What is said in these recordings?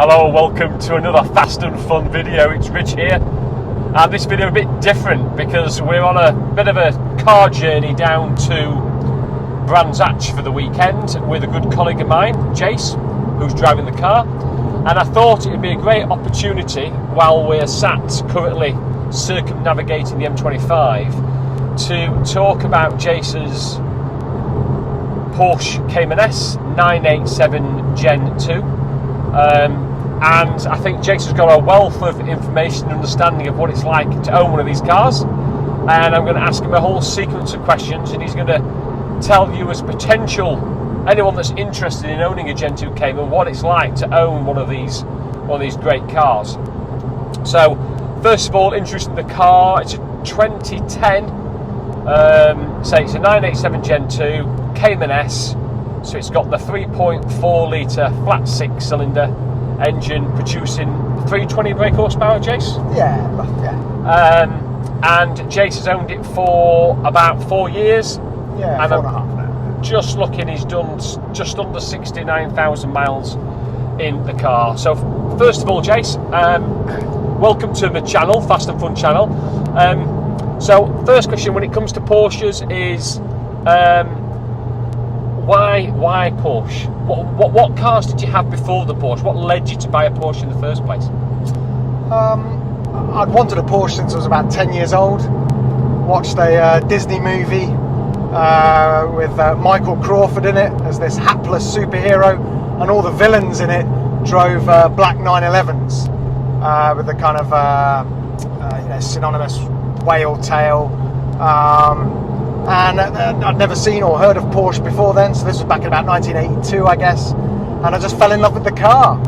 Hello, welcome to another fast and fun video. It's Rich here, and this video a bit different because we're on a bit of a car journey down to Brands Hatch for the weekend with a good colleague of mine, Jace, who's driving the car. And I thought it would be a great opportunity while we're sat currently circumnavigating the M25 to talk about Jace's Porsche Cayman S 987 Gen 2. And I think Jace has got a wealth of information and understanding of what it's like to own one of these cars. And I'm going to ask him a whole sequence of questions, and he's going to tell you as potential anyone that's interested in owning a Gen 2 Cayman what it's like to own one of these great cars. So first of all, introducing the car, it's a 2010 so it's a 987 Gen 2 Cayman S. So it's got the 3.4 litre flat 6 cylinder engine producing 320 brake horsepower, Jace? Yeah. And Jace has owned it for about 4 years. Yeah, and 4.5 now. Just looking, he's done just under 69,000 miles in the car. So first of all, Jace, welcome to the channel, Fast and Fun channel. So first question when it comes to Porsches is why Porsche? What cars did you have before the Porsche? What led you to buy a Porsche in the first place? I'd wanted a Porsche since I was about 10 years old. Watched a Disney movie with Michael Crawford in it as this hapless superhero, and all the villains in it drove black 911s with the kind of synonymous whale tail. And I'd never seen or heard of Porsche before then, so this was back in about 1982, I guess, and I just fell in love with the car.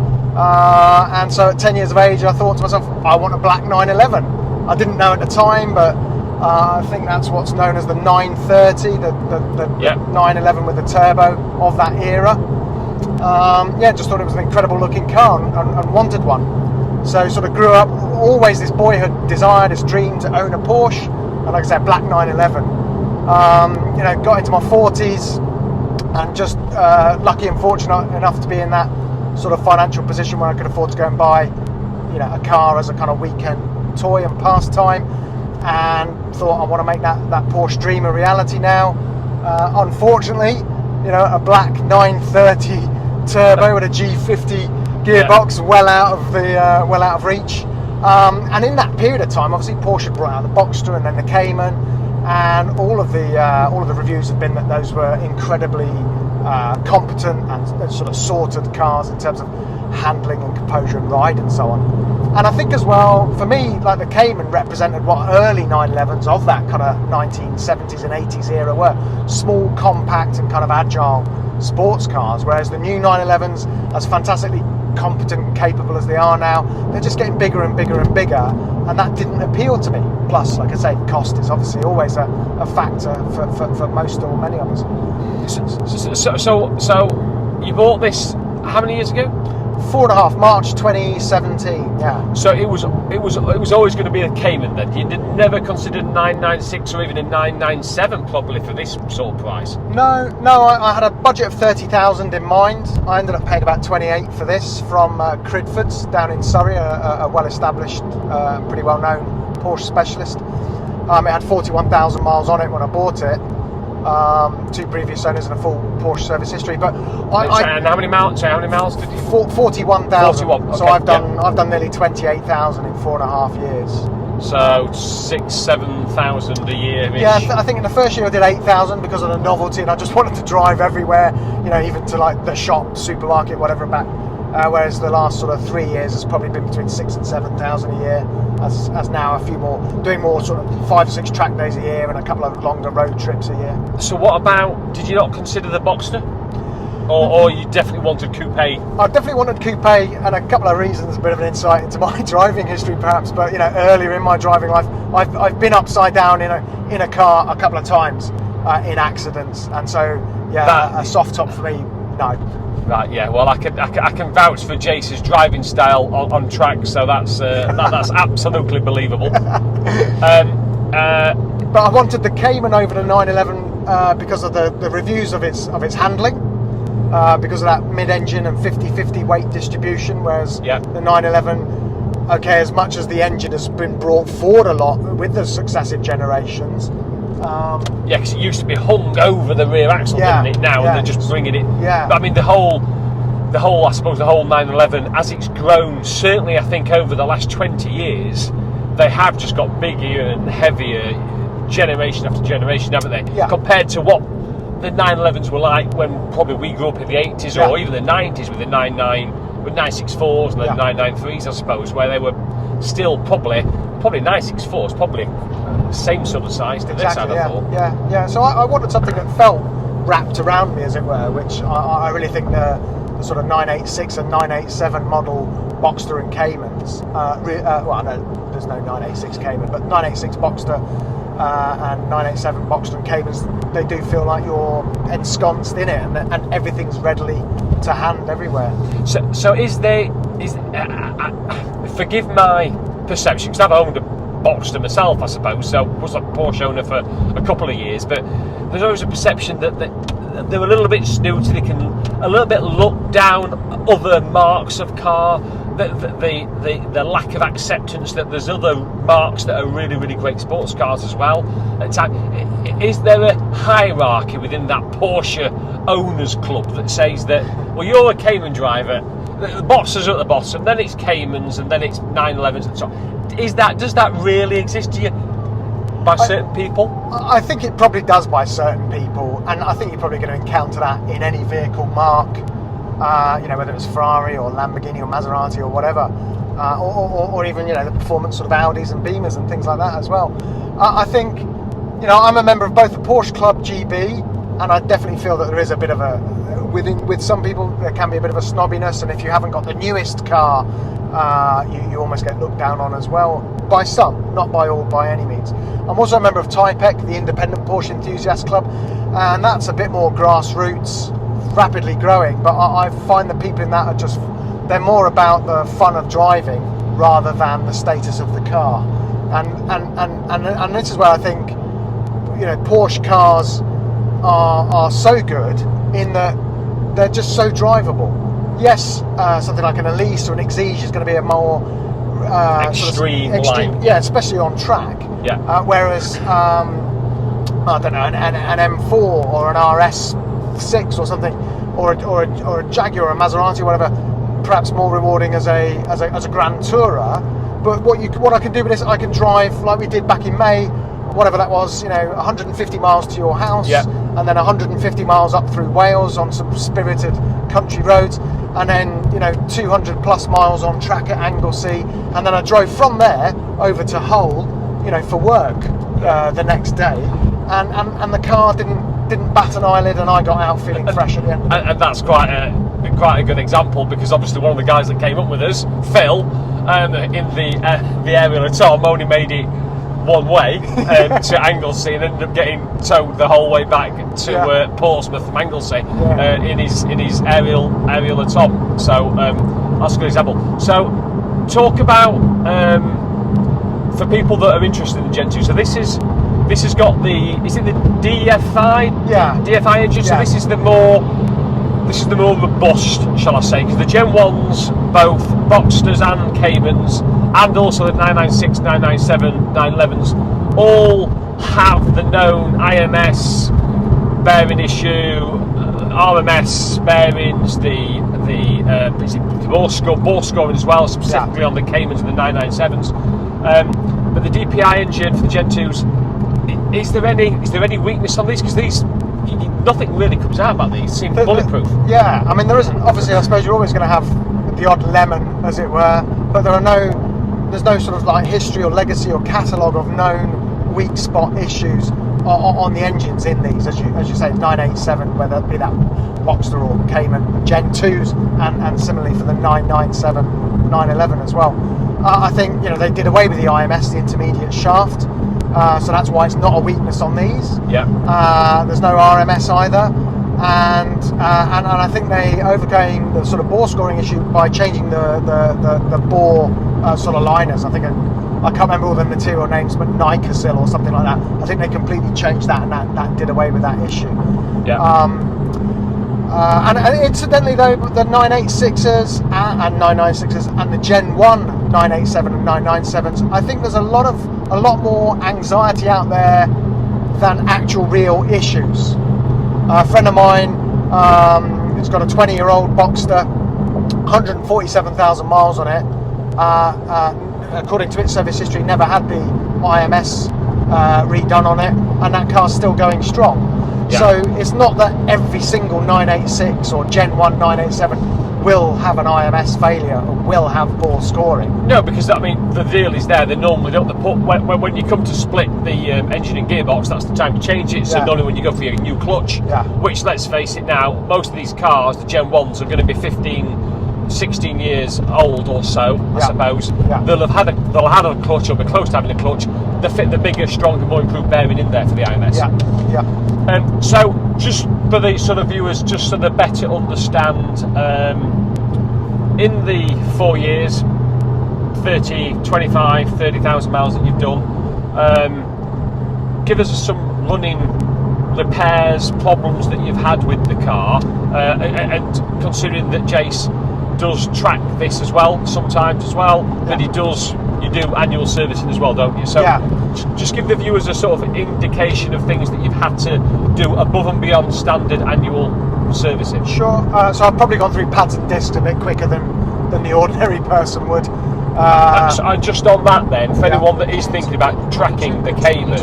And so at 10 years of age, I thought to myself, I want a black 911. I didn't know at the time, but I think that's what's known as the 930, the 911 with the turbo of that era. Just thought it was an incredible looking car and wanted one. So sort of grew up, always this boyhood desire, this dream to own a Porsche, and like I said, black 911. Got into my 40s and just lucky and fortunate enough to be in that sort of financial position where I could afford to go and buy, a car as a kind of weekend toy and pastime, and thought I want to make that Porsche dream a reality now. Unfortunately, a black 930 turbo with a G50 gearbox, well out of reach. And in that period of time, obviously Porsche had brought out the Boxster and then the Cayman. And all of the reviews have been that those were incredibly competent and sort of sorted cars in terms of handling and composure and ride and so on. And I think as well, for me, like the Cayman represented what early 911s of that kind of 1970s and 80s era were. Small, compact and kind of agile sports cars, whereas the new 911s, as fantastically competent and capable as they are now, they're just getting bigger and bigger and bigger, and that didn't appeal to me. Plus, like I say, cost is obviously always a factor for most or many of us. So you bought this how many years ago? 4.5, March 2017. Yeah. So it was always going to be a Cayman then. You never considered 996 or even a 997 probably for this sort of price. No. I had a budget of 30,000 in mind. I ended up paying about 28 for this from Cridford's down in Surrey, a well-established, pretty well-known Porsche specialist. It had 41,000 miles on it when I bought it. 2 previous owners and a full Porsche service history. But and how many miles did you? 41,000. 41. Okay. So I've done nearly 28,000 in 4.5 years. So 6,000-7,000 a year. Yeah, I think in the first year I did 8,000 because of the novelty, and I just wanted to drive everywhere. even to like the shop, supermarket, whatever, back. Whereas the last sort of 3 years has probably been between 6,000 and 7,000 a year, as now a few more, doing more sort of 5 or 6 track days a year and a couple of longer road trips a year. So what about, did you not consider the Boxster? Or you definitely wanted coupe? I definitely wanted coupe, and a couple of reasons, a bit of an insight into my driving history perhaps, but earlier in my driving life, I've been upside down in a car a couple of times in accidents, and so a soft top for me, no. Right, yeah. Well, I can vouch for Jace's driving style on track, so that's absolutely believable. But I wanted the Cayman over the 911 because of the reviews of its handling. because of that mid-engine and 50-50 weight distribution, whereas Yeah. the 911, okay, as much as the engine has been brought forward a lot with the successive generations. Yeah, because it used to be hung over the rear axle, Yeah, didn't it? Now yeah. they're just bringing it. Yeah. But I mean, the whole, I suppose, the whole 911, as it's grown, certainly I think over the last 20 years, they have just got bigger and heavier, generation after generation, haven't they? Yeah. Compared to what the 911s were like when probably we grew up in the 80s Yeah. or even the 90s with the 964s and the Yeah. 993s, I suppose, where they were still probably 964s, probably same sort of size to this, I'd have thought. Yeah. So I wanted something that felt wrapped around me, as it were, which I really think the sort of 986 and 987 model Boxster and Caymans, well, no, there's no 986 Cayman, but 986 Boxster and 987 Boxster and Caymans, they do feel like you're ensconced in it, and everything's readily to hand everywhere. So forgive my perception, because I've owned a Boxster myself, I suppose, so I was a Porsche owner for a couple of years, but there's always a perception that they're a little bit snooty, they can a little bit look down other marks of car, the lack of acceptance that there's other marks that are really, really great sports cars as well. Is there a hierarchy within that Porsche owners club that says that, well, you're a Cayman driver, the Boxsters are at the bottom, then it's Caymans, and then it's 911s and so on? Does that really exist to you by certain people? I think it probably does by certain people, and I think you're probably going to encounter that in any vehicle mark, whether it's Ferrari or Lamborghini or Maserati or whatever, or even the performance sort of Audis and Beamers and things like that as well. I think I'm a member of both the Porsche Club GB, and I definitely feel that there is a bit of a with some people there can be a bit of a snobbiness, and if you haven't got the newest car, you almost get looked down on as well, by some, not by all, by any means. I'm also a member of TIPEC, the Independent Porsche Enthusiast Club, and that's a bit more grassroots, rapidly growing, but I find the people in that they're more about the fun of driving rather than the status of the car, and this is where I think Porsche cars are so good in that they're just so drivable. Yes, something like an Elise or an Exige is going to be a more extreme, yeah, especially on track. Yeah. Whereas I don't know, an M4 or an RS6 or something, or a Jaguar or a Maserati or whatever, perhaps more rewarding as a Grand Tourer. But what I can do with this, I can drive like we did back in May, whatever that was, 150 miles to your house, yeah, and then 150 miles up through Wales on some spirited country roads, and then 200 plus miles on track at Anglesey, and then I drove from there over to Hull, for work the next day, and the car didn't bat an eyelid, and I got out feeling fresh at the end. And that's quite a good example, because obviously one of the guys that came up with us, Phil, in the aerial at Tom, only made it one way to Anglesey and ended up getting towed the whole way back to Portsmouth from Anglesey in his aerial at Tom. So that's a good example. So talk about for people that are interested in Gen 2. So this has got is it the DFI? Yeah. DFI engine. So this is the more robust, shall I say? Because the Gen 1s, both Boxsters and Caymans, and also the 996, 997, 911s, all have the known IMS bearing issue, RMS bearings, the bore scoring as well, specifically on the Caymans and the 997s. But the DPI engine for the Gen 2s, is there any weakness on these? Because these, nothing really comes out about these. Seem bulletproof. Yeah, I mean there isn't. Obviously, I suppose you're always going to have the odd lemon, as it were, but there's no sort of like history or legacy or catalogue of known weak spot issues on the engines in these, as you say, 987, whether it be that Boxster or Cayman Gen 2s, and similarly for the 997, 911 as well. I think they did away with the IMS, the intermediate shaft, so that's why it's not a weakness on these. Yeah. There's no RMS either, and I think they overcame the sort of bore scoring issue by changing the bore sort of liners. I think I can't remember all the material names, but Nicosil or something like that. I think they completely changed that, and that did away with that issue. Yeah. And incidentally though, the 986s and 996s and the Gen 1 987 and 997s, I think there's a lot more anxiety out there than actual real issues. A friend of mine who's got a 20-year-old Boxster, 147,000 miles on it, according to its service history, never had the IMS redone on it, and that car's still going strong. Yeah. So it's not that every single 986 or Gen 1 987 will have an IMS failure or will have poor scoring. No, because I mean the deal is there. They normally don't. When you come to split the engine and gearbox, that's the time to change it. So not only when you go for your new clutch, which, let's face it now, most of these cars, the Gen 1s, are going to be 15, 16 years old or so, I suppose. Yeah. They'll have had a clutch or be close to having a clutch. They fit the bigger, stronger, more improved bearing in there for the IMS. So just for the sort of viewers, just so they better understand, in the 4 years, 30,000 miles that you've done, give us some running repairs, problems that you've had with the car, and considering that Jace does track this as well sometimes as well, that you do annual servicing as well, don't you? So just give the viewers a sort of indication of things that you've had to do above and beyond standard annual servicing. Sure. So I've probably gone through pads and discs a bit quicker than the ordinary person would. And just on that then, for anyone that is thinking about tracking the Cayman,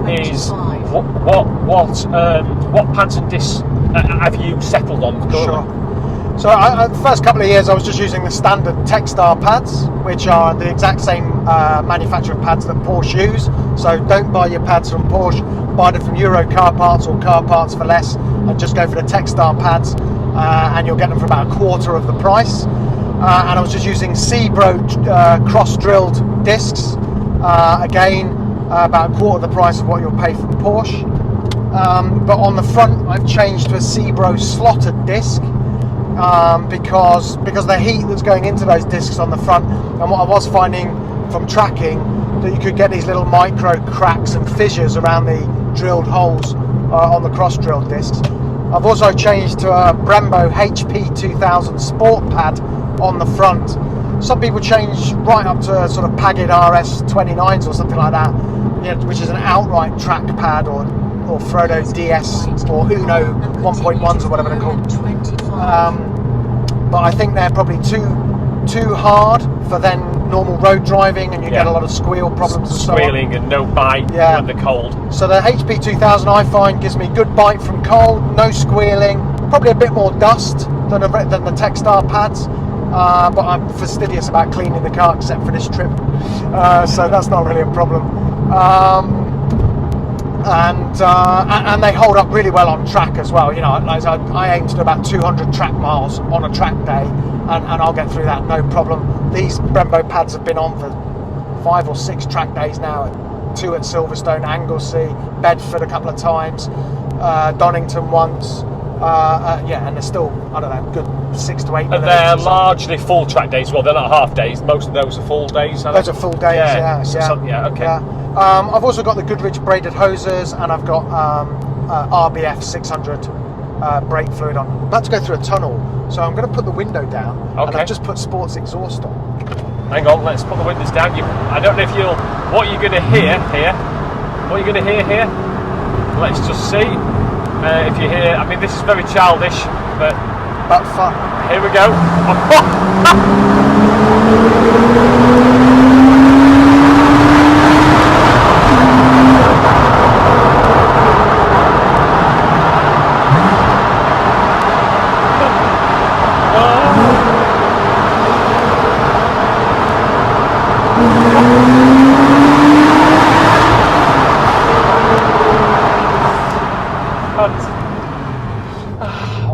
is what pads and discs have you settled on currently? Sure. So the first couple of years I was just using the standard Techstar pads, which are the exact same manufacturer of pads that Porsche use. So don't buy your pads from Porsche, buy them from Euro Car Parts or Car Parts for less, and just go for the Techstar pads, and you'll get them for about a quarter of the price. And I was just using Sebro cross-drilled discs, again about a quarter of the price of what you'll pay from Porsche. But on the front I've changed to a Sebro slotted disc, because of the heat that's going into those discs on the front, and what I was finding from tracking, that you could get these little micro cracks and fissures around the drilled holes on the cross-drilled discs. I've also changed to a Brembo HP 2000 Sport pad on the front. Some people change right up to sort of Pagid RS 29s or something like that, which is an outright track pad, or Frodo DS or Uno 1.1s or whatever they're called. But I think they're probably too hard for then normal road driving, and you get a lot of squeal problems and squealing and no bite when they're cold. So the HP 2000 I find gives me good bite from cold, no squealing, probably a bit more dust than the Techstar pads. But I'm fastidious about cleaning the car except for this trip, so that's not really a problem. And they hold up really well on track as well. I aim to do about 200 track miles on a track day, and I'll get through that no problem. These Brembo pads have been on for 5 or 6 track days now. 2 at Silverstone, Anglesey, Bedford a couple of times, Donington once. And they're still, I don't know, good 6 to 8 minutes. And they're largely full track days. Well, they're not half days. Most of those are full days. Those are full days. Okay. I've also got the Goodrich braided hoses, and I've got RBF 600 brake fluid on. I'm about to go through a tunnel, so I'm going to put the window down. And I've just put sports exhaust on. Hang on, let's put the windows down. I don't know if what you're going to hear here. What you're going to hear here? Let's just see. If you hear, I mean, this is very childish, but fun. Here we go.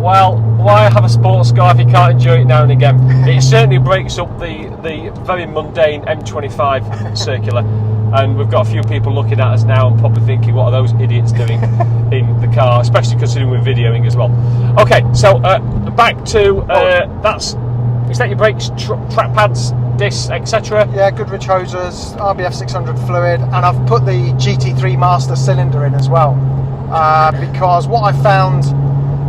Well, why have a sports car if you can't enjoy it now and again? It certainly breaks up the very mundane M25 circular, and we've got a few people looking at us now and probably thinking, what are those idiots doing in the car, especially considering we're videoing as well. Okay, so back to is that your brakes, track pads, discs, etc.? Yeah, Goodrich hoses, RBF 600 fluid, and I've put the GT3 master cylinder in as well, because what I found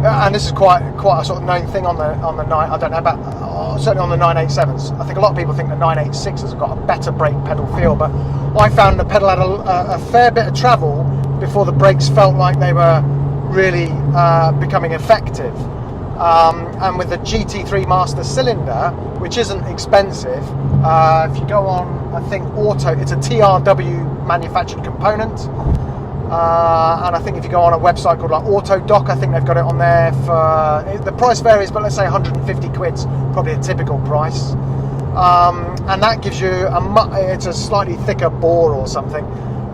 and this is quite a sort of known thing on the I don't know about certainly on the 987s. I think a lot of people think the 986s have got a better brake pedal feel, but I found the pedal had a fair bit of travel before the brakes felt like they were really becoming effective. And with the GT3 Master cylinder, which isn't expensive, if you go on, I think Auto, it's a TRW manufactured component. And I think if you go on a website called like AutoDoc, I think they've got it on there for, the price varies, but let's say 150 quid's probably a typical price. And that gives you it's a slightly thicker bore or something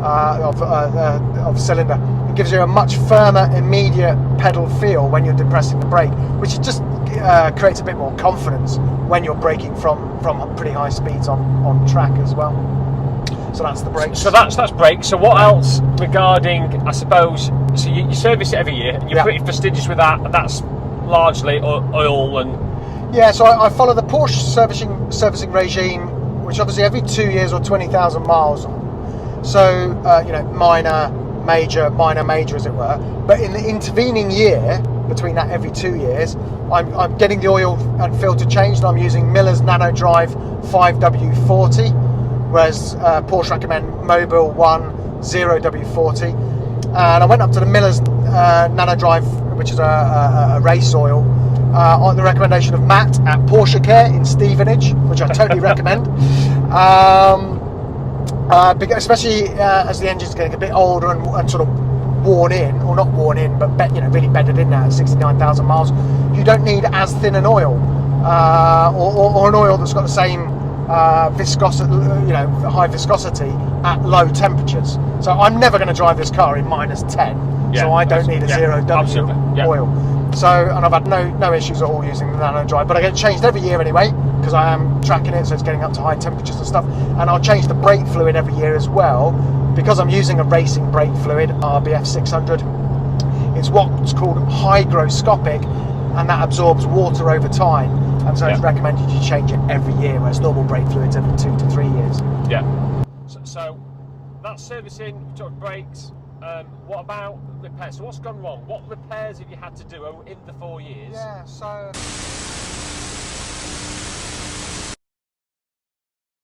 of cylinder. It gives you a much firmer, immediate pedal feel when you're depressing the brake, which just creates a bit more confidence when you're braking from pretty high speeds on track as well. So that's the brakes. So that's brakes. So what else regarding, I suppose, so you service it every year, and you're pretty fastidious with that, and that's largely oil and... Yeah, so I follow the Porsche servicing regime, which obviously every 2 years or 20,000 miles. So, minor, major, as it were. But in the intervening year, between that every 2 years, I'm getting the oil and filter changed. I'm using Miller's NanoDrive 5W40. Whereas Porsche recommend Mobil 1 0W40, and I went up to the Miller's NanoDrive, which is a race oil, on the recommendation of Matt at Porsche Care in Stevenage, which I totally recommend. Especially as the engine's getting a bit older and sort of worn in, or not worn in, but really bedded in now at 69,000 miles. You don't need as thin an oil, or an oil that's got the same viscosity, high viscosity at low temperatures. So I'm never going to drive this car in -10, so I don't need a 0W oil. So, and I've had no issues at all using the NanoDrive, but I get it changed every year anyway, because I am tracking it, so it's getting up to high temperatures and stuff. And I'll change the brake fluid every year as well, because I'm using a racing brake fluid, RBF 600. It's what's called hygroscopic, and that absorbs water over time. And so it's recommended you change it every year, whereas normal brake fluids every 2 to 3 years. Yeah. So that's servicing, brakes. What about repairs? So what's gone wrong? What repairs have you had to do in the 4 years? Yeah, so